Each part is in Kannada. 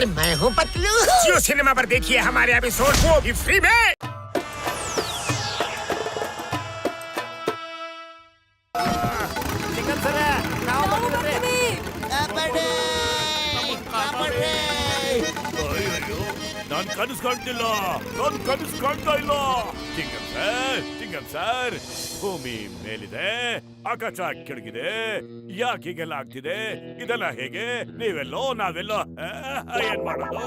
अरे मैं हूँ पतलू। जियो सिनेमा पर देखिए हमारे एपिसोड वो भी फ्री में। ನಾನ್ ಕನಸು ಕಾಣ್ತಿಲ್ಲ, ಚಿಂಗಂ ಸರ್, ಭೂಮಿ ಮೇಲಿದೆ, ಆಕಾಶ ಕೆಳಗಿದೆ, ಯಾಕೆ ಹೀಗೆಲ್ಲ ಆಗ್ತಿದೆ? ಇದೆಲ್ಲ ಹೇಗೆ? ನೀವೆಲ್ಲೋ ನಾವೆಲ್ಲೋ ಏನ್ ಮಾಡೋದು?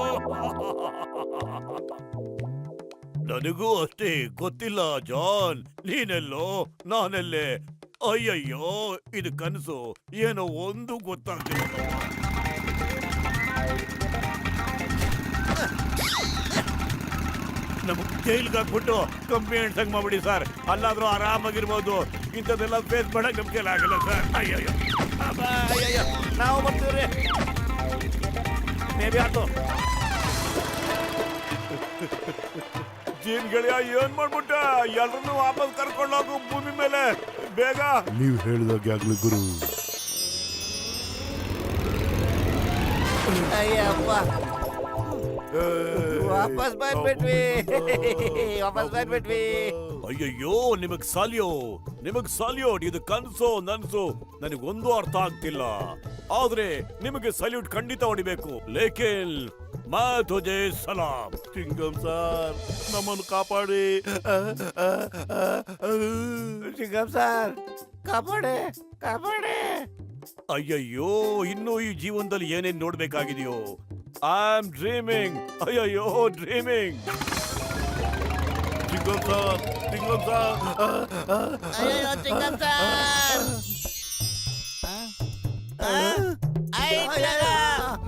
ನನಗೂ ಅಷ್ಟೇ ಗೊತ್ತಿಲ್ಲ ಜಾನ್, ನೀನೆಲ್ಲೋ ನಾನೆಲ್ಲೇ. ಅಯ್ಯಯ್ಯೋ, ಇದು ಕನಸು ಏನೋ ಒಂದು ಗೊತ್ತಾಗ್ತಿಲ್ಲ. ನಮಗ್ ಜೈಲ್ಗೆ ಹಾಕ್ಬಿಟ್ಟು ಕಂಪ್ನಿ ಸಂಗ್ ಮಾಡ್ಬಿಡಿ ಸರ್, ಅಲ್ಲಾದ್ರೂ ಆರಾಮಾಗಿರ್ಬೋದು. ಇಂಥದ್ದೆಲ್ಲ ಫೇಸ್ ಮಾಡಕ್ ನಮ್ ಕೈಲಿ ಆಗಲ್ಲ ಸರ್. ಅಯ್ಯಯ್ಯೋ ಅಯ್ಯಯ್ಯೋ, ನಾವು ಬರ್ತೀವ್ರಿ. ಮೇಬಿ ಆಯ್ತು. ಜೀನ್ ಗೆಳೆಯ ಏನ್ ಮಾಡ್ಬಿಟ್ಟ? ಎಲ್ರನ್ನೂ ವಾಪಸ್ ಕರ್ಕೊಂಡೋಗು ಭೂಮಿ ಮೇಲೆ ಬೇಗ. ನೀವು ಹೇಳಿದಾಗೆ ಆಗ್ಲಿ ಗುರು. ಅಯ್ಯಪ್ಪ, ವಾಪಸ್ ಬಂದ್ಬಿಟ್ವಿ. ಅಯ್ಯಯ್ಯೋ, ನಿಮಗ್ ಸಾಲ್ಯೂಟ್. ಇದು ಕನ್ಸೋ ನನ್ಸು ನನಗೊಂದು ಅರ್ಥ ಆಗ್ತಿಲ್ಲ. ಆದ್ರೆ ನಿಮಗೆ ಸಲ್ಯೂಟ್ ಖಂಡಿತ ಹೊಡಿಬೇಕು. ಲೇಕಿನ್ ಮೈ ತುಜೆ ಸಲಾಂ. ಚಿಂಗಂ ಸರ್, ನಮ್ಮನ್ನು ಕಾಪಾಡಿ. ಚಿಂಗಂ ಸರ್, ಕಾಪಾಡೆ. ಅಯ್ಯಯ್ಯೋ, ಇನ್ನು ಈ ಜೀವನದಲ್ಲಿ ಏನೇನ್ ನೋಡ್ಬೇಕಾಗಿದೆಯೋ. I am dreaming. ಅಯ್ಯಯ್ಯೋ, ಡ್ರೀಮಿಂಗ್. ಚಿಂಗಂ ಸರ್, ಅಯ್ಯೋ ಚಿಂಗಂ ಸರ್,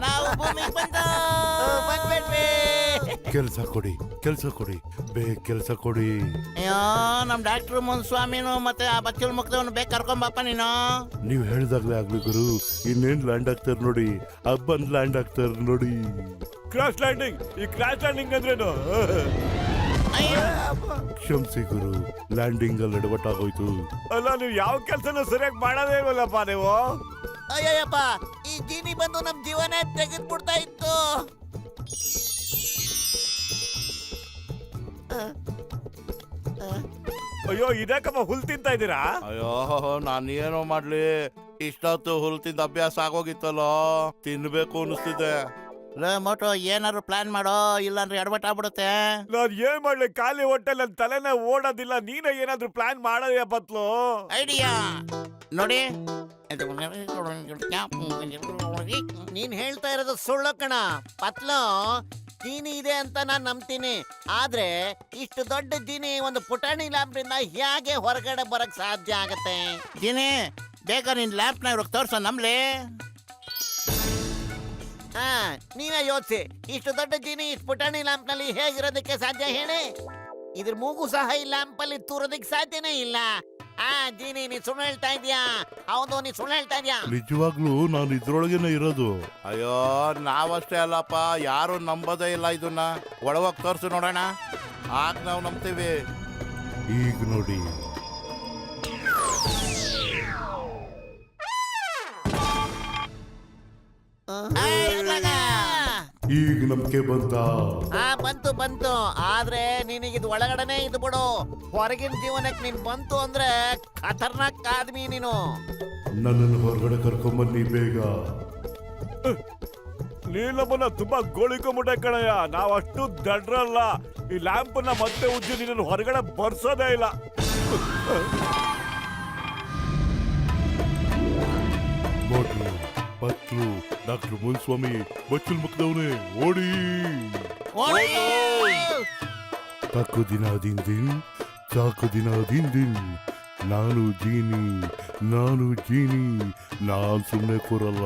ನಾವು ಭೂಮಿಗೆ ಬಂದ್ಬಿಟ್ವಿ. ಕೆಲಸ ಕೊಡಿ, ಬೇಗ ಕೆಲಸ ಕೊಡಿ. ಅಯ್ಯೋ, ನಮ್ ಡಾಕ್ಟರ್ ಮುನ್ಸ್ವಾಮಿನು ಮತ್ತೆ ಆ ಬಚ್ಚಲ್ ಮುಕ್ತವನು ಬೇಗ ಕರ್ಕೊಂಬಪ್ಪ ನೀನು. ನೀವು ಹೇಳಿದಾಗ್ಲೇ ಆಗ್ಲಿ ಗುರು. ಇನ್ನೇನ್ ಲ್ಯಾಂಡ್ ಆಗ್ತಾರ ನೋಡಿ, ಬಂದ್ ಲ್ಯಾಂಡ್ ಆಗ್ತಾರ ನೋಡಿ. Crash landing. ಈ ಕ್ರಾಶ್ ಲ್ಯಾಂಡಿಂಗ್ ಅಂದ್ರೇನು? ಕ್ಷಮಿಸಿ ಗುರು, ಲ್ಯಾಂಡಿಂಗ್ ಅಲ್ಲಿ ಎಡವಟ್ಟಾಗೋಯ್ತು. ಅಲ್ಲ, ನೀವು ಯಾವ ಕೆಲಸನೂ ಸರಿಯಾಗಿ ಮಾಡೋದೇ ಇಲ್ವಲ್ಲಪ್ಪ ನೀವು. ಅಯ್ಯಪ್ಪ, ಈ ಜೀನಿ ಬಂದು ನಮ್ ಜೀವನ ತೆಗೆದ್ಬಿಡ್ತಾ ಇತ್ತು. ಅಯ್ಯೋ, ಇದಕ್ಕಪ್ಪ ಹುಲ್ ತಿಂತಾ ಇದ್ದೀರಾ? ಅಯ್ಯೋ, ನಾನೇನೋ ಮಾಡ್ಲಿ, ಇಷ್ಟೊತ್ತು ಹುಲ್ ತಿಂದ ಅಭ್ಯಾಸ ಆಗೋಗಿತ್ತಲ್ಲೋ, ತಿನ್ಬೇಕು ಅನಿಸ್ತಿದೆ. ಮೋಟೋ, ಏನಾದ್ರು ಪ್ಲಾನ್ ಮಾಡೋ, ಇಲ್ಲಾಂದ್ರೆ ಎಡವಟ್ಟಾಗ್ಬಿಡುತ್ತೆ. ನಾನ್ ಏನ್ ಮಾಡ್ಲಿ, ಖಾಲಿ ಹೊಟ್ಟೆ ನನ್ ತಲೆನೇ ಓಡೋದಿಲ್ಲ. ನೀನೇ ಏನಾದ್ರು ಪ್ಲಾನ್ ಮಾಡೋದೇ ಬತ್ಲು. ಐಡಿಯಾ ನೋಡಿ. ನೀನ್ ಹೇಳ್ತಾ ಇರೋದು ಸುಳ್ಳು ಕಣ ಪತ್ಲು. ಜೀನಿ ಇದೆ ಅಂತ ನಾನ್ ನಂಬ್ತೀನಿ, ಆದ್ರೆ ಇಷ್ಟು ದೊಡ್ಡ ಜೀನಿ ಒಂದು ಪುಟಾಣಿ ಲ್ಯಾಂಪ್ನಿಂದ ಹೇಗೆ ಹೊರಗಡೆ ಬರಕ್ ಸಾಧ್ಯ ಆಗತ್ತೆ? ಜೀನಿ, ಬೇಗ ನಿನ್ ಲ್ಯಾಂಪ್ ನ ಇವ್ರಿಗೆ ತೋರ್ಸ ನಮ್ಲಿ. ನೀವೇ ಯೋಚಿಸಿ, ಇಷ್ಟು ದೊಡ್ಡ ಜೀನಿ ಇಷ್ಟು ಪುಟಾಣಿ ಲ್ಯಾಂಪ್ ನಲ್ಲಿ ಹೇಗಿರೋದಕ್ಕೆ ಸಾಧ್ಯ ಹೇಳಿ? ಇದ್ರ ಮೂಗು ಸಹ ಈ ಲ್ಯಾಂಪ್ ಅಲ್ಲಿ ತೂರೋದಕ್ಕೆ ಸಾಧ್ಯನೇ ಇಲ್ಲ. ಜೀನಿ, ನೀ ಸುಳ್ಳು ಹೇಳ್ತಾ ಇದ್ಯಾ? ಹೌದು, ನೀ ಸುಳ್ಳು ಹೇಳ್ತಾ ಇದ್ಯಾ. ನಿಜವಾಗ್ಲೂ ನಾನು ಇದ್ರೊಳಗೇನೆ ಇರೋದು. ಅಯ್ಯೋ, ನಾವಷ್ಟೇ ಅಲ್ಲಪ್ಪ, ಯಾರು ನಂಬೋದೇ ಇಲ್ಲ ಇದನ್ನ. ಒಳಗೋಗಿ ತೋರ್ಸು ನೋಡೋಣ, ಆಗ ನಾವು ನಂಬ್ತೀವಿ. ಈಗ ನೋಡಿ. ಈಗ ನಂಬಿಕೆ ಬಂತು. ಆದ್ರೆ ನಿನಗಿದ್ ಒಳಗಡೆನೆ ಇದು ಬಿಡು. ಹೊರಗಿನ ಜೀವನಕ್ಕೆ ನೀನ್ ಬಂತು ಅಂದ್ರೆ ಖತರ್ನಾಕ್ ಆದ್ಮಿ ನೀನು. ನನ್ನನ್ನು ಹೊರಗಡೆ ಕರ್ಕೊಂಬನ್ನಿ ಬೇಗ. ನೀಲಮ್ಮನ ತುಂಬಾ ಗೋಳಿಕೊಂಬಿಟ್ಟೆ ಕಣಯ್ಯ. ನಾವಷ್ಟು ದಡ್ರಲ್ಲ. ಈ ಲ್ಯಾಂಪ್ ನ ಮತ್ತೆ ಉಜ್ಜಿ ನಿನ್ನನ್ನು ಹೊರಗಡೆ ಬರ್ಸೋದೇ ಇಲ್ಲ. ಮೋಟ್ಲು, ಪತ್ಲು, ಡಾಕ್ಟರ್ ಮುನ್ಸ್ವಾಮಿ, ಬಚ್ಚಲ್ ಮುಕ್ದವನೇ, ಓಡಿ. ಚಾಕು ದಿನ ದಿನ್. ನಾನು ಜೀನಿ, ನಾನ್ ಸುಮ್ಮನೆ ಕೂರಲ್ಲ.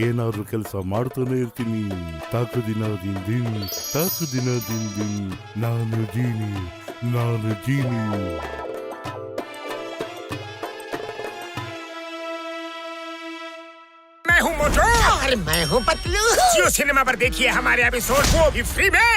ಏನಾದ್ರೂ ಕೆಲಸ ಮಾಡ್ತಾನೆ ಇರ್ತೀನಿ. ತಾಕು ದಿನ ದಿನ್. ನಾನು ಜೀನಿ. मैं हूँ मोटू। अरे मैं हूँ पतलू। जियो सिनेमा पर देखिए हमारे एपिसोड वो भी फ्री में।